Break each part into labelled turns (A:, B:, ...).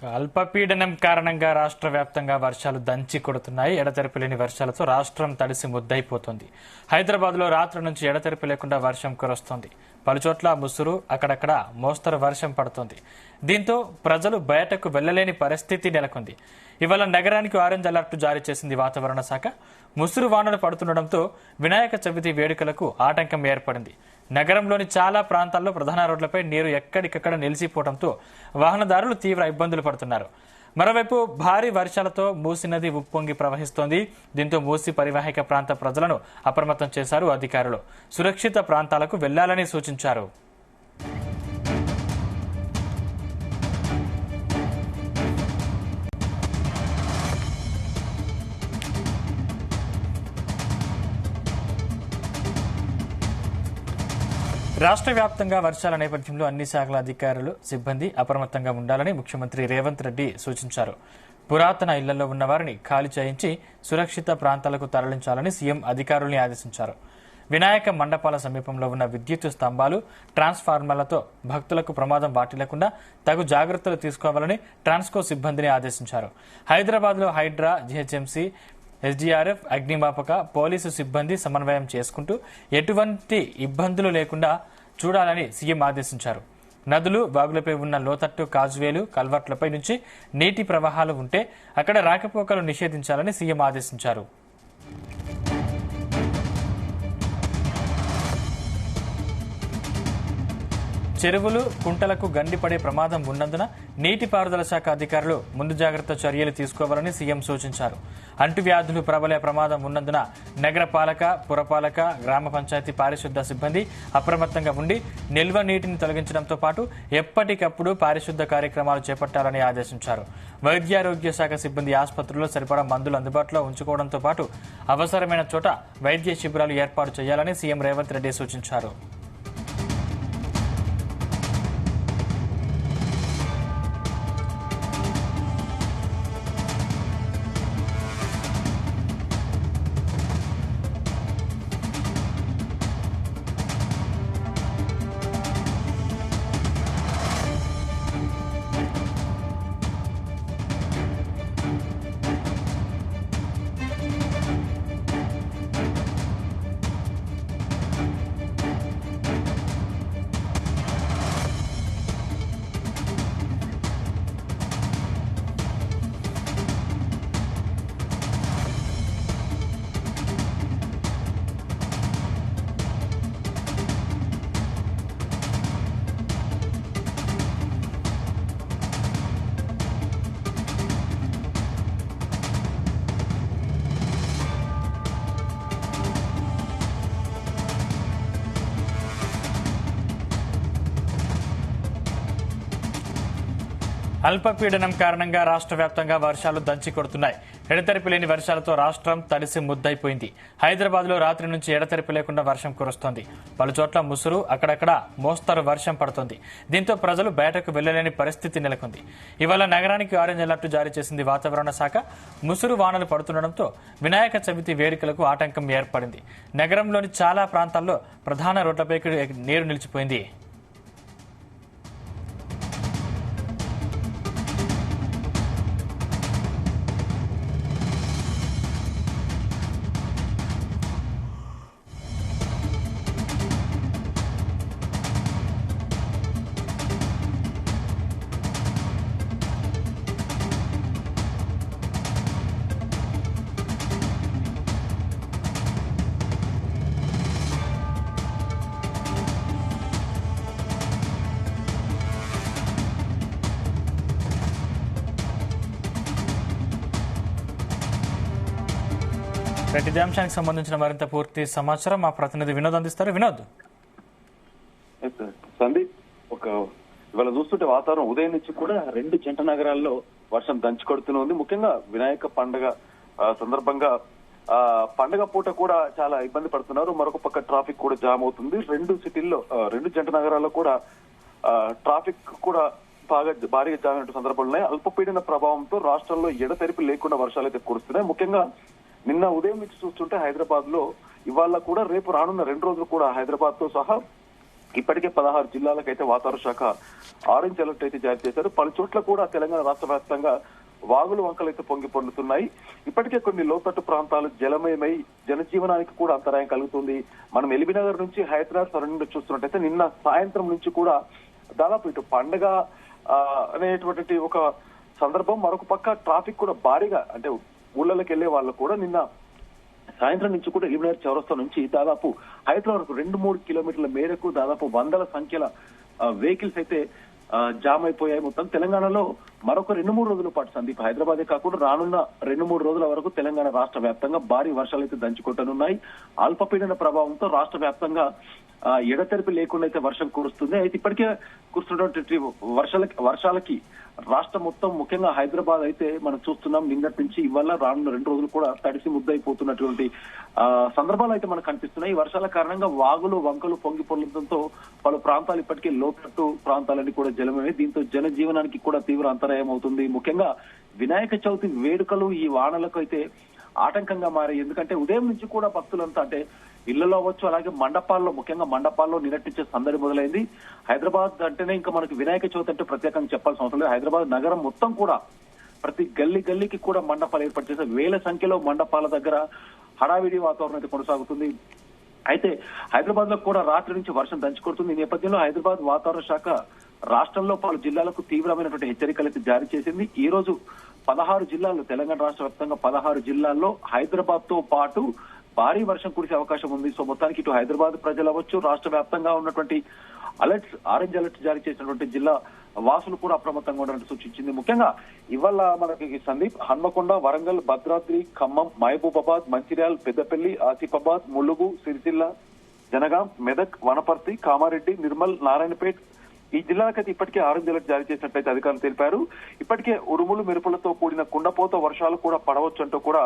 A: అల్పపీడనం కారణంగా రాష్ట్ర వ్యాప్తంగా వర్షాలు దంచి కొడుతున్నాయి. ఎడతెరిపి లేని వర్షాలతో రాష్ట్రం తడిసి ముద్దైపోతుంది. హైదరాబాద్ లో రాత్రి నుంచి ఎడతెరిపి లేకుండా వర్షం కురుస్తోంది. పలుచోట్ల ముసురు, అక్కడక్కడ మోస్తరు వర్షం పడుతోంది. దీంతో ప్రజలు బయటకు వెళ్లలేని పరిస్థితి నెలకొంది. ఇవాళ నగరానికి ఆరెంజ్ అలర్ట్ జారీ చేసింది వాతావరణ శాఖ. ముసురు వానలు పడుతుండటంతో వినాయక చవితి వేడుకలకు ఆటంకం ఏర్పడింది. నగరంలోని చాలా ప్రాంతాల్లో ప్రధాన రోడ్లపై నీరు ఎక్కడికక్కడ నిలిచిపోవడంతో వాహనదారులు తీవ్ర ఇబ్బందులు పడుతున్నారు. మరోవైపు భారీ వర్షాలతో మూసీ నది ఉప్పొంగి ప్రవహిస్తోంది. దీంతో మూసీ పరివాహక ప్రాంత ప్రజలను అప్రమత్తం చేశారు అధికారులు. సురక్షిత ప్రాంతాలకు వెళ్లాలని సూచించారు. రాష్ట్ర వ్యాప్తంగా వర్షాల నేపథ్యంలో అన్ని శాఖల అధికారులు, సిబ్బంది అప్రమత్తంగా ఉండాలని ముఖ్యమంత్రి రేవంత్ రెడ్డి సూచించారు. పురాతన ఇళ్లలో ఉన్న వారిని ఖాళీ చేయించి సురక్షిత ప్రాంతాలకు తరలించాలని సీఎం అధికారుల్ని ఆదేశించారు. వినాయక మండపాల సమీపంలో ఉన్న విద్యుత్ స్తంభాలు, ట్రాన్స్ఫార్మర్లతో భక్తులకు ప్రమాదం వాటిల్లకుండా తగు జాగ్రత్తలు తీసుకోవాలని ట్రాన్స్కో సిబ్బందిని ఆదేశించారు. హైదరాబాద్ లో హైడ్రా, జీహెచ్ఎంసీ, ఎస్డీఆర్ఎఫ్, అగ్నిమాపక, పోలీసు సిబ్బంది సమన్వయం చేసుకుంటూ ఎటువంటి ఇబ్బందులు లేకుండా చూడాలని సీఎం ఆదేశించారు. నదులు, వాగులపై ఉన్న లోతట్టు కాజువేలు, కల్వర్ట్లపై నుంచి నీటి ప్రవాహాలు ఉంటే అక్కడ రాకపోకలు నిషేధించాలని సీఎం ఆదేశించారు. చెరువులు, కుంటలకు గండిపడే ప్రమాదం ఉన్నందున నీటిపారుదల శాఖ అధికారులు ముందు జాగ్రత్త చర్యలు తీసుకోవాలని సీఎం సూచించారు. అంటువ్యాధులు ప్రబలే ప్రమాదం ఉన్నందున నగరపాలక, పురపాలక, గ్రామ పంచాయతీ పారిశుద్ధ్య సిబ్బంది అప్రమత్తంగా ఉండి నిల్వ నీటిని తొలగించడంతో పాటు ఎప్పటికప్పుడు పారిశుద్ధ్య కార్యక్రమాలు చేపట్టాలని ఆదేశించారు. వైద్యారోగ్య శాఖ సిబ్బంది ఆసుపత్రుల్లో సరిపడా మందులు అందుబాటులో ఉంచుకోవడంతో పాటు అవసరమైన చోట వైద్య శిబిరాలు ఏర్పాటు చేయాలని సీఎం రేవంత్ రెడ్డి సూచించారు. అల్పపీడనం కారణంగా రాష్ట్ర వ్యాప్తంగా వర్షాలు దంచి కొడుతున్నాయి. ఎడతెరిపి లేని వర్షాలతో రాష్ట్రం తడిసి ముద్దైపోయింది. హైదరాబాద్ లో రాత్రి నుంచి ఎడతెరిపి లేకుండా వర్షం కురుస్తోంది. పలుచోట్ల ముసురు, అక్కడక్కడ మోస్తరు వర్షం పడుతోంది. దీంతో ప్రజలు బయటకు వెళ్లలేని పరిస్థితి నెలకొంది. ఇవాళ నగరానికి ఆరెంజ్ అలర్ట్ జారీ చేసింది వాతావరణ శాఖ. ముసురు వానలు పడుతుండటంతో వినాయక చవితి వేడుకలకు ఆటంకం ఏర్పడింది. నగరంలోని చాలా ప్రాంతాల్లో ప్రధాన రోడ్లపై నీరు నిలిచిపోయింది. ఇదే అంశానికి సంబంధించిన మరింత పూర్తి సమాచారం మా ప్రతినిధి వినోద్ అందిస్తారు. వినోద్,
B: సందీప్, ఇవాళ చూస్తుంటే వాతావరణం ఉదయం నుంచి కూడా రెండు జంట నగరాల్లో వర్షం దంచి కొడుతూనే ఉంది. ముఖ్యంగా వినాయక పండుగ సందర్భంగా పండుగ పూట కూడా చాలా ఇబ్బంది పడుతున్నారు. మరొక పక్క ట్రాఫిక్ కూడా జామ్ అవుతుంది. రెండు సిటీల్లో, రెండు జంట నగరాల్లో కూడా ట్రాఫిక్ కూడా భారీగా జామ్ అయిన సందర్భాలు ఉన్నాయి. అల్పపీడన ప్రభావంతో రాష్ట్రంలో ఎడతెరిపి లేకుండా వర్షాలు అయితే కురుస్తున్నాయి. ముఖ్యంగా నిన్న ఉదయం నుంచి చూస్తుంటే హైదరాబాద్ లో ఇవాళ కూడా రేపు రానున్న 2 రోజులు కూడా హైదరాబాద్ తో సహా ఇప్పటికే 16 జిల్లాలకైతే వాతావరణ శాఖ ఆరెంజ్ అలర్ట్ అయితే జారీ చేశారు. పలు చోట్ల కూడా తెలంగాణ రాష్ట్ర వ్యాప్తంగా వాగులు వంకలు అయితే పొంగి పొర్లుతున్నాయి. ఇప్పటికే కొన్ని లోతట్టు ప్రాంతాలు జలమయమై జనజీవనానికి కూడా అంతరాయం కలుగుతుంది. మనం ఎల్బీనగర్ నుంచి హైదరాబాద్ సరౌండింగ్ చూస్తున్నట్టయితే నిన్న సాయంత్రం నుంచి కూడా దాదాపు ఇటు పండగ అనేటువంటి ఒక సందర్భం, మరొక పక్క ట్రాఫిక్ కూడా భారీగా, అంటే ఊళ్ళకి వెళ్లే వాళ్ళు కూడా నిన్న సాయంత్రం నుంచి కూడా ఎల్బీనగర్ చౌరస్తా నుంచి దాదాపు హైదరాబాద్ వరకు 2-3 కిలోమీటర్ల మేరకు దాదాపు వందల సంఖ్యల వెహికల్స్ అయితే జామ్ అయిపోయాయి. మొత్తం తెలంగాణలో మరొక 2-3 రోజుల పాటు సందీప్, హైదరాబాదే కాకుండా రానున్న 2-3 రోజుల వరకు తెలంగాణ రాష్ట్ర వ్యాప్తంగా భారీ వర్షాలు అయితే దంచుకొట్టనున్నాయి. అల్పపీడన ప్రభావంతో రాష్ట్ర వ్యాప్తంగా ఎడతెరిపి లేకుండా అయితే వర్షం కురుస్తుంది. అయితే ఇప్పటికే కురుస్తున్నటువంటి వర్షాలకి రాష్ట్రం మొత్తం, ముఖ్యంగా హైదరాబాద్ అయితే మనం చూస్తున్నాం నిన్నటి నుంచి ఇవాళ రానున్న 2 రోజులు కూడా తడిసి ముద్దయిపోతున్నటువంటి సందర్భాలు అయితే మనకు కనిపిస్తున్నాయి. ఈ వర్షాల కారణంగా వాగులు వంకలు పొంగి పొర్లడంతో పలు ప్రాంతాలు ఇప్పటికే లోతట్టు ప్రాంతాలన్నీ కూడా జలమే. దీంతో జనజీవనానికి కూడా తీవ్ర అంతరాయం అవుతుంది. ముఖ్యంగా వినాయక చవితి వేడుకలు ఈ వానలకు అయితే ఆటంకంగా మారాయి. ఎందుకంటే ఉదయం నుంచి కూడా భక్తులంతా, అంటే ఇళ్లలో అవ్వచ్చు, అలాగే మండపాల్లో, ముఖ్యంగా మండపాల్లో నిన్నటించే సందడి మొదలైంది. హైదరాబాద్ అంటేనే ఇంకా మనకి వినాయక చవితి అంటే ప్రత్యేకంగా చెప్పాల్సిన అవసరం లేదు. హైదరాబాద్ నగరం మొత్తం కూడా ప్రతి గల్లీకి కూడా మండపాలు ఏర్పాటు చేసే వేల సంఖ్యలో మండపాల దగ్గర హడావిడి వాతావరణం అయితే కొనసాగుతుంది. అయితే హైదరాబాద్ లో కూడా రాత్రి నుంచి వర్షం దంచుకొడుతుంది. ఈ నేపథ్యంలో హైదరాబాద్ వాతావరణ శాఖ రాష్ట్రంలో పలు జిల్లాలకు తీవ్రమైనటువంటి హెచ్చరికలు అయితే జారీ చేసింది. ఈ రోజు 16 జిల్లాల్లో, తెలంగాణ రాష్ట్ర వ్యాప్తంగా 16 జిల్లాల్లో హైదరాబాద్ తో పాటు భారీ వర్షం కురిసే అవకాశం ఉంది. సో మొత్తానికి ఇటు హైదరాబాద్ ప్రజలు అవ్వచ్చు, రాష్ట్ర వ్యాప్తంగా ఉన్నటువంటి అలర్ట్స్, ఆరెంజ్ అలర్ట్ జారీ చేసినటువంటి జిల్లా వాసులు కూడా అప్రమత్తంగా ఉండాలని సూచించింది. ముఖ్యంగా ఇవాళ మనకి సందీప్, హన్మకొండ, వరంగల్, భద్రాద్రి, ఖమ్మం, మహబూబాబాద్, మంచిర్యాల, పెద్దపల్లి, ఆసిఫాబాద్, ములుగు, సిరిసిల్ల, జనగాం, మెదక్, వనపర్తి, కామారెడ్డి, నిర్మల్, నారాయణపేట్ ఈ జిల్లాలకైతే ఇప్పటికే ఆరెంజ్ అలర్ట్ జారీ చేసినట్లయితే అధికారులు తెలిపారు. ఇప్పటికే ఉరుములు మెరుపులతో కూడిన కుండపోత వర్షాలు కూడా పడవచ్చు అంటూ కూడా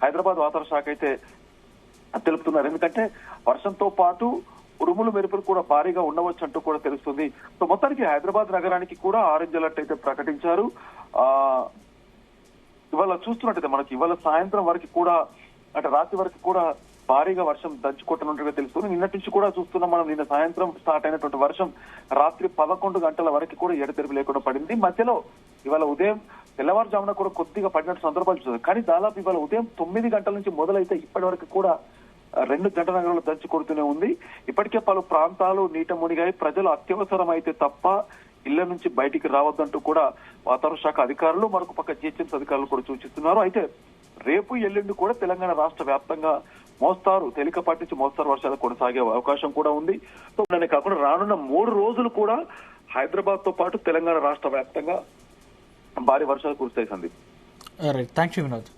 B: హైదరాబాద్ వాతావరణ శాఖ అయితే తెలుపుతున్నారు. ఎందుకంటే వర్షంతో పాటు ఉరుములు మెరుపులు కూడా భారీగా ఉండవచ్చు అంటూ కూడా తెలుస్తుంది. సో మొత్తానికి హైదరాబాద్ నగరానికి కూడా ఆరెంజ్ అలర్ట్ అయితే ప్రకటించారు. ఇవాళ చూస్తున్నట్టయితే మనకి ఇవాళ సాయంత్రం వరకు కూడా, అంటే రాత్రి వరకు కూడా భారీగా వర్షం దంచుకొట్టనున్నట్టుగా తెలుస్తుంది. నిన్నటి నుంచి కూడా చూస్తున్నాం మనం. నిన్న సాయంత్రం స్టార్ట్ అయినటువంటి వర్షం రాత్రి 11 గంటల వరకు కూడా ఎడతెరిపి లేకుండా పడింది. మధ్యలో ఇవాళ ఉదయం తెల్లవారుజామున కూడా కొద్దిగా పడినట్టు సందర్భాలు చూస్తుంది. కానీ దాదాపు ఇవాళ ఉదయం 9 గంటల నుంచి మొదలైతే ఇప్పటి వరకు కూడా 2 జంట నగరాలు దంచి కొడుతూనే ఉంది. ఇప్పటికే పలు ప్రాంతాలు నీట మునిగాయి. ప్రజలు అత్యవసరం అయితే తప్ప ఇళ్ల నుంచి బయటికి రావద్దంటూ కూడా వాతావరణ శాఖ అధికారులు, మరొక పక్క జీహెచ్ఎంసీ అధికారులు కూడా సూచిస్తున్నారు. అయితే రేపు ఎల్లుండి కూడా తెలంగాణ రాష్ట్ర వ్యాప్తంగా మోస్తారు, తేలికపాటి నుంచి మోస్తారు వర్షాలు కొనసాగే అవకాశం కూడా ఉంది. సో కాకుండా రానున్న 3 రోజులు కూడా హైదరాబాద్ తో పాటు తెలంగాణ రాష్ట్ర వ్యాప్తంగా భారీ వర్షాలు కురుస్తాయి సందీప్.
A: Thank you Vinod.